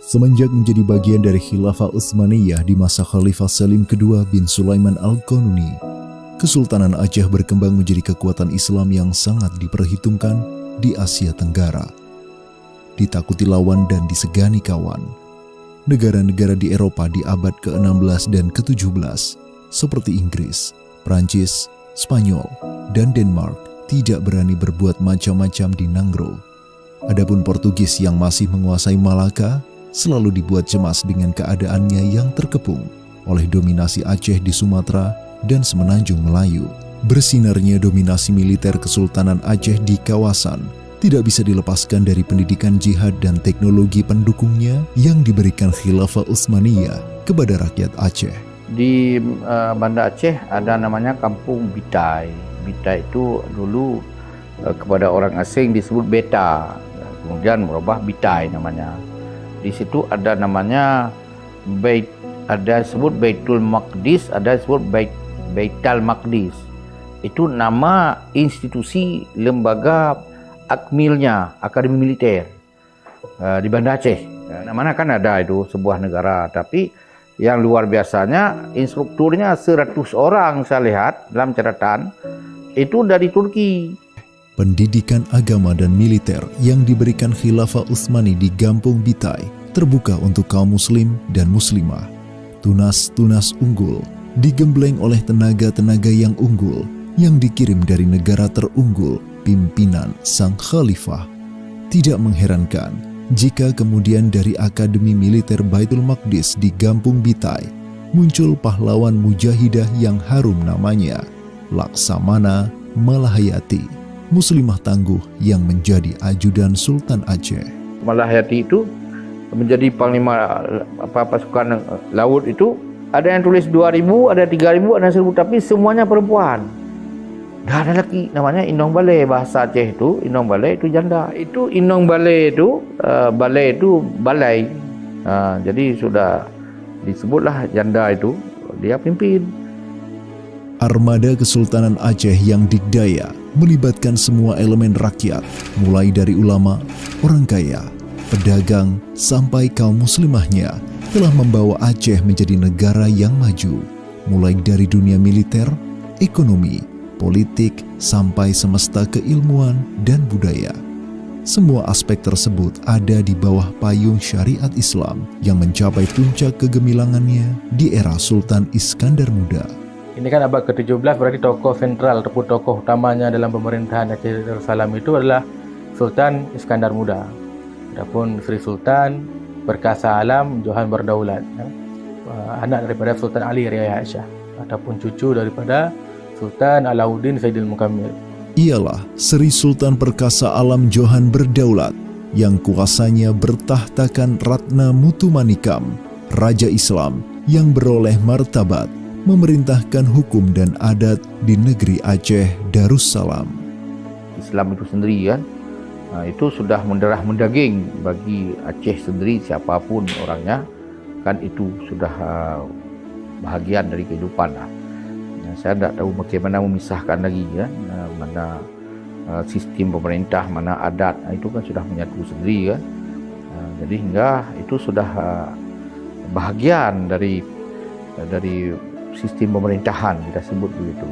Semenjak menjadi bagian dari Khilafah Utsmaniyah di masa Khalifah Salim II bin Sulaiman Al-Qanuni, Kesultanan Aceh berkembang menjadi kekuatan Islam yang sangat diperhitungkan di Asia Tenggara. Ditakuti lawan dan disegani kawan, negara-negara di Eropa di abad ke-16 dan ke-17 seperti Inggris, Prancis, Spanyol, dan Denmark tidak berani berbuat macam-macam di Nanggro. Adapun Portugis yang masih menguasai Malaka selalu dibuat cemas dengan keadaannya yang terkepung oleh dominasi Aceh di Sumatera dan Semenanjung Melayu. Bersinarnya dominasi militer Kesultanan Aceh di kawasan tidak bisa dilepaskan dari pendidikan jihad dan teknologi pendukungnya yang diberikan Khilafah Utsmaniyah kepada rakyat Aceh. Di Banda Aceh ada namanya Kampung Bitai. Bitai itu dulu kepada orang asing disebut Beta, kemudian merubah Bitai namanya. Di situ ada namanya ada disebut Baitul Maqdis, ada disebut Baital Maqdis. Itu nama institusi lembaga akmilnya, Akademi Militer di Banda Aceh. Mana kan ada itu sebuah negara, tapi yang luar biasanya instrukturnya 100 orang saya lihat dalam catatan itu dari Turki. Pendidikan agama dan militer yang diberikan Khilafah Utsmani di Kampung Bitai terbuka untuk kaum muslim dan muslimah. Tunas-tunas unggul digembleng oleh tenaga-tenaga yang unggul yang dikirim dari negara terunggul pimpinan sang khalifah. Tidak mengherankan jika kemudian dari Akademi Militer Baitul Maqdis di Kampung Bitai muncul pahlawan mujahidah yang harum namanya, Laksamana Malahayati, muslimah tangguh yang menjadi ajudan Sultan Aceh. Malahayati itu menjadi panglima pasukan laut itu, ada yang tulis 2.000, ada 3.000, ada 1.000, tapi semuanya perempuan. Dah ada lagi namanya Inong Balai, bahasa Aceh itu Inong Balai itu janda. Itu Inong Balai itu balai itu balai. Jadi sudah disebutlah janda itu dia pimpin. Armada Kesultanan Aceh yang dikdaya melibatkan semua elemen rakyat, mulai dari ulama, orang kaya, pedagang, sampai kaum muslimahnya, telah membawa Aceh menjadi negara yang maju, mulai dari dunia militer, ekonomi, politik, sampai semesta keilmuan dan budaya. Semua aspek tersebut ada di bawah payung syariat Islam yang mencapai puncak kegemilangannya di era Sultan Iskandar Muda. Ini kan abad ke-17, berarti tokoh sentral ataupun tokoh utamanya dalam pemerintahan Aceh Darussalam itu adalah Sultan Iskandar Muda. Adapun Sri Sultan Perkasa Alam Johan Berdaulat, anak daripada Sultan Ali Riayah Aisyah, ataupun cucu daripada Sultan Alauddin Saidil Mukammil. Ialah Sri Sultan Perkasa Alam Johan Berdaulat yang kuasanya bertahtakan Ratna Mutumanikam, Raja Islam yang beroleh martabat memerintahkan hukum dan adat di negeri Aceh Darussalam. Islam itu sendiri kan, itu sudah mendarah mendaging bagi Aceh sendiri, siapapun orangnya kan itu sudah bahagian dari kehidupan lah. Saya tidak tahu bagaimana memisahkan lagi ya, mana sistem pemerintah, mana adat, itu kan sudah menyatu sendiri kan. Jadi hingga itu sudah bahagian dari sistem pemerintahan, kita sebut begitu.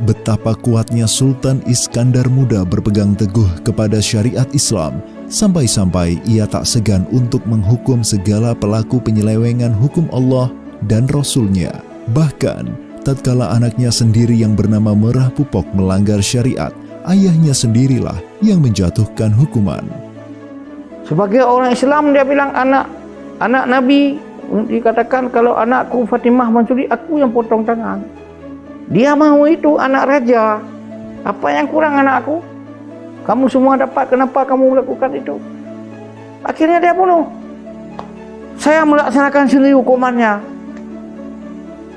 Betapa kuatnya Sultan Iskandar Muda berpegang teguh kepada syariat Islam, sampai-sampai ia tak segan untuk menghukum segala pelaku penyelewengan hukum Allah dan Rasul-Nya. Bahkan, tatkala anaknya sendiri yang bernama Merah Pupok melanggar syariat, ayahnya sendirilah yang menjatuhkan hukuman. Sebagai orang Islam dia bilang anak Nabi, dikatakan kalau anakku Fatimah mencuri, aku yang potong tangan. Dia mau itu anak raja. Apa yang kurang anakku? Kamu semua dapat, kenapa kamu melakukan itu? Akhirnya dia bunuh. saya melaksanakan sendiri hukumannya.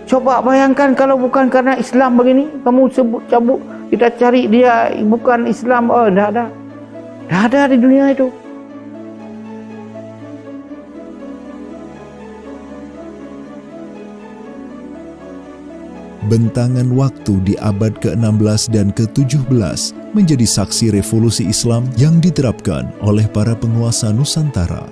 Coba bayangkan kalau bukan karena Islam begini, kamu sebut cabut, kita cari dia bukan Islam, oh dah ada di dunia itu. Bentangan waktu di abad ke-16 dan ke-17 menjadi saksi revolusi Islam yang diterapkan oleh para penguasa Nusantara.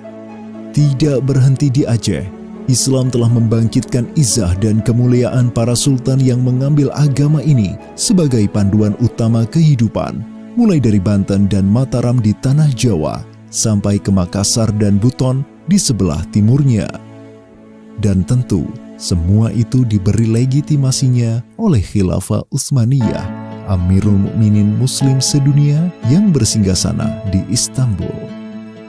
Tidak berhenti di Aceh, Islam telah membangkitkan izah dan kemuliaan para sultan yang mengambil agama ini sebagai panduan utama kehidupan, mulai dari Banten dan Mataram di tanah Jawa, sampai ke Makassar dan Buton di sebelah timurnya. Dan tentu, semua itu diberi legitimasinya oleh Khilafah Utsmaniyah, Amirul Mukminin Muslim sedunia yang bersinggasana di Istanbul.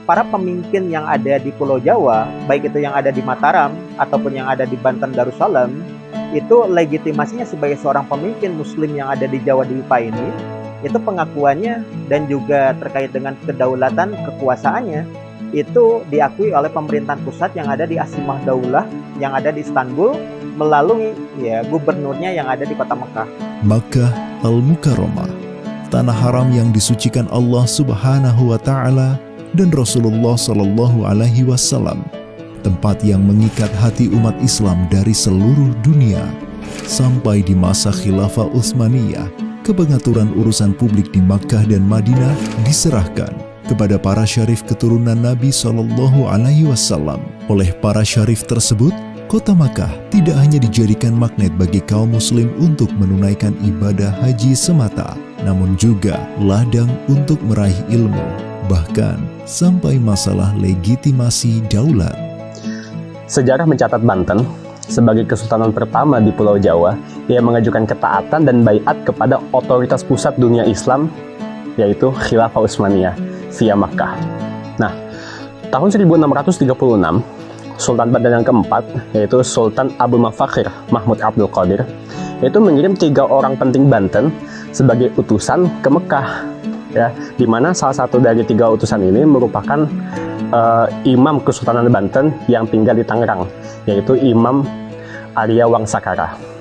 Para pemimpin yang ada di Pulau Jawa, baik itu yang ada di Mataram ataupun yang ada di Banten Darussalam, itu legitimasinya sebagai seorang pemimpin Muslim yang ada di Jawa Dwipa ini, itu pengakuannya dan juga terkait dengan kedaulatan kekuasaannya itu diakui oleh pemerintahan pusat yang ada di Asimah Daulah yang ada di Istanbul melalui gubernurnya yang ada di kota Mekah. Makkah Al-Mukarramah, tanah haram yang disucikan Allah Subhanahu wa Ta'ala dan Rasulullah Shallallahu Alaihi Wasallam, tempat yang mengikat hati umat Islam dari seluruh dunia. Sampai di masa Khilafah Utsmaniyah, kepengaturan urusan publik di Makkah dan Madinah diserahkan kepada para syarif keturunan Nabi Shallallahu Alaihi Wasallam. Oleh para syarif tersebut, kota Makkah tidak hanya dijadikan magnet bagi kaum muslim untuk menunaikan ibadah haji semata, namun juga ladang untuk meraih ilmu, bahkan sampai masalah legitimasi daulat. Sejarah mencatat Banten sebagai kesultanan pertama di Pulau Jawa yang mengajukan ketaatan dan baiat kepada otoritas pusat dunia Islam, yaitu Khilafah Utsmaniyah via Makkah. Nah, tahun 1636, Sultan Banten yang keempat, yaitu Sultan Abul Mafakhir Mahmud Abdul Qadir, itu mengirim 3 orang penting Banten sebagai utusan ke Mekah, ya, di mana salah satu dari 3 utusan ini merupakan Imam Kesultanan Banten yang tinggal di Tangerang, yaitu Imam Arya Wangsakara.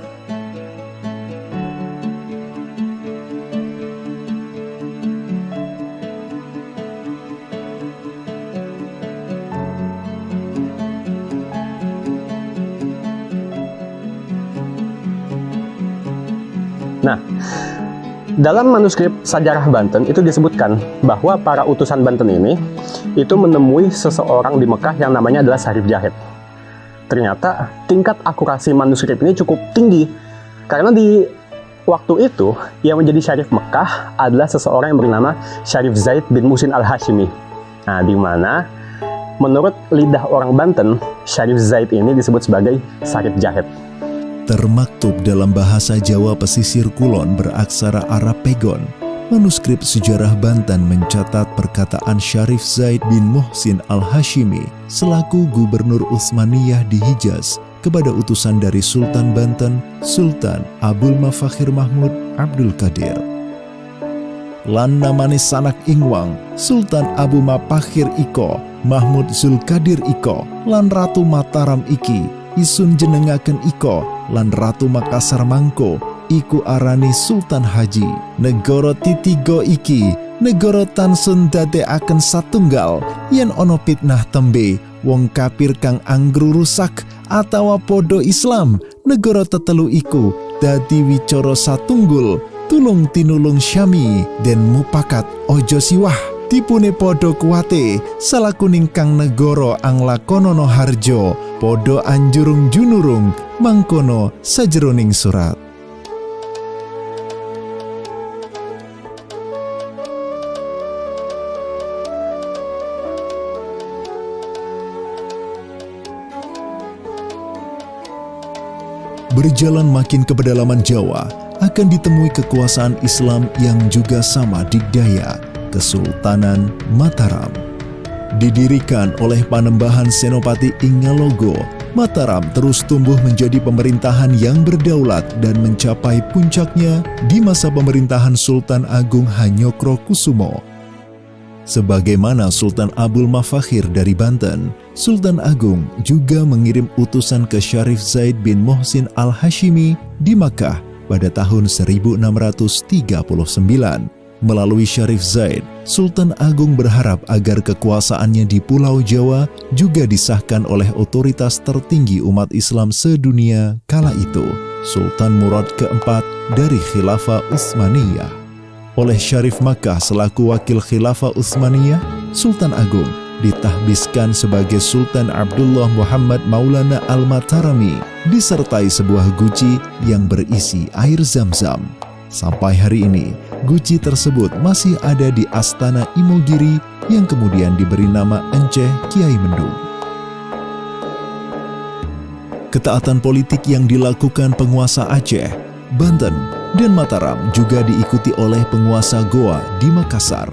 Nah, dalam manuskrip Sajarah Banten itu disebutkan bahwa para utusan Banten ini itu menemui seseorang di Mekah yang namanya adalah Syarif Jahid. Ternyata tingkat akurasi manuskrip ini cukup tinggi karena di waktu itu yang menjadi Syarif Mekah adalah seseorang yang bernama Syarif Zaid bin Muhsin Al-Hashimi. Nah, di mana menurut lidah orang Banten, Syarif Zaid ini disebut sebagai Syarif Jahid. Termaktub dalam bahasa Jawa pesisir kulon beraksara Arab Pegon, manuskrip sejarah Banten mencatat perkataan Syarif Zaid bin Muhsin Al-Hashimi selaku gubernur Utsmaniyah di Hijaz kepada utusan dari Sultan Banten, Sultan Abul Mafakhir Mahmud Abdul Qadir. Lan namane sanak ingwang, Sultan Abu Mafakhir iko, Mahmud Zulkadir iko, lan Ratu Mataram iki, isun jenengaken iko, lan Ratu Makassar mangko, iku arani Sultan Haji. Negara titigo iki, negara tansun dadekaken satunggal, yen ono pitnah tembe, wong kafir kang anggru rusak, atawa podo Islam, negara tetelu iku, dadi wicara satunggul, tulung tinulung syami, den mupakat ojo siwah. Tipune podo kuwate, salakuning kang negara anglakonono harjo, podo anjurung junurung, mangkono sajeroning surat. Berjalan makin ke pedalaman Jawa, akan ditemui kekuasaan Islam yang juga sama dikdaya, Kesultanan Mataram. Didirikan oleh Panembahan Senopati Ingalogo, Mataram terus tumbuh menjadi pemerintahan yang berdaulat dan mencapai puncaknya di masa pemerintahan Sultan Agung Hanyokrokusumo. Sebagaimana Sultan Abul Mafakhir dari Banten, Sultan Agung juga mengirim utusan ke Syarif Zaid bin Muhsin al-Hashimi di Makkah pada tahun 1639. Melalui Syarif Zaid, Sultan Agung berharap agar kekuasaannya di Pulau Jawa juga disahkan oleh otoritas tertinggi umat Islam sedunia kala itu, Sultan Murad keempat dari Khilafah Utsmaniyah. Oleh Syarif Makkah selaku wakil Khilafah Utsmaniyah, Sultan Agung ditahbiskan sebagai Sultan Abdullah Muhammad Maulana Al-Matarami disertai sebuah guci yang berisi air zam-zam. Sampai hari ini, guci tersebut masih ada di Astana Imogiri yang kemudian diberi nama Enceh Kiai Mendung. Ketaatan politik yang dilakukan penguasa Aceh, Banten, dan Mataram juga diikuti oleh penguasa Goa di Makassar.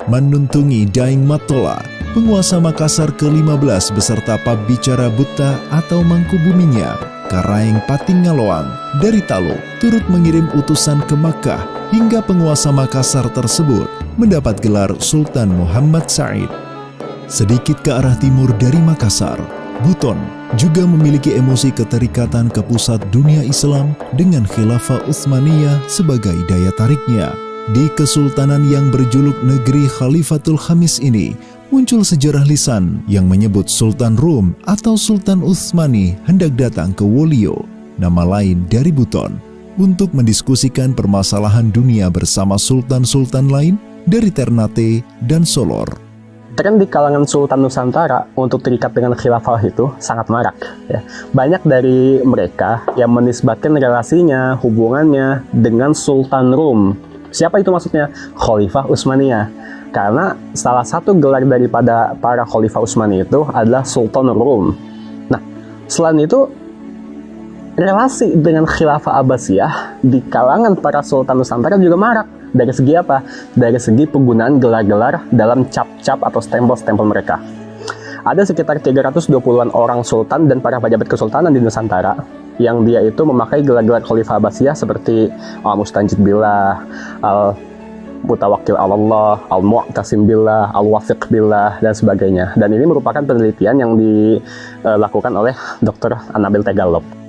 Menuntungi Daeng Matola, penguasa Makassar ke-15 beserta pembicara Buta atau Mangkubuminya, Karaeng Pating Ngaloang dari Talo turut mengirim utusan ke Makkah hingga penguasa Makassar tersebut mendapat gelar Sultan Muhammad Said. Sedikit ke arah timur dari Makassar, Buton juga memiliki emosi keterikatan ke pusat dunia Islam dengan Khilafah Utsmaniyah sebagai daya tariknya. Di kesultanan yang berjuluk Negeri Khalifatul Khamis ini, muncul sejarah lisan yang menyebut Sultan Rum atau Sultan Utsmani hendak datang ke Wolio, nama lain dari Buton, untuk mendiskusikan permasalahan dunia bersama sultan-sultan lain dari Ternate dan Solor. Tren di kalangan Sultan Nusantara untuk terikat dengan khilafah itu sangat marak. Ya. Banyak dari mereka yang menisbatkan relasinya, hubungannya dengan Sultan Rum. Siapa itu maksudnya? Khalifah Utsmaniyah. Karena salah satu gelar daripada para Khalifah Utsmani itu adalah Sultan Rum. Nah, selain itu, relasi dengan khilafah Abbasiyah di kalangan para Sultan Nusantara juga marak. Dari segi apa? Dari segi penggunaan gelar-gelar dalam cap-cap atau stempel-stempel mereka. Ada sekitar 320-an orang sultan dan para pejabat kesultanan di Nusantara yang dia itu memakai gelar-gelar Khalifah Abbasiyah seperti Al-Mustanjid Billah, Al-Mutawakkil Allah, Al-Mu'tasim Billah, Al-Wafiq Billah, dan sebagainya. Dan ini merupakan penelitian yang dilakukan oleh Dr. Anabil Tegalop.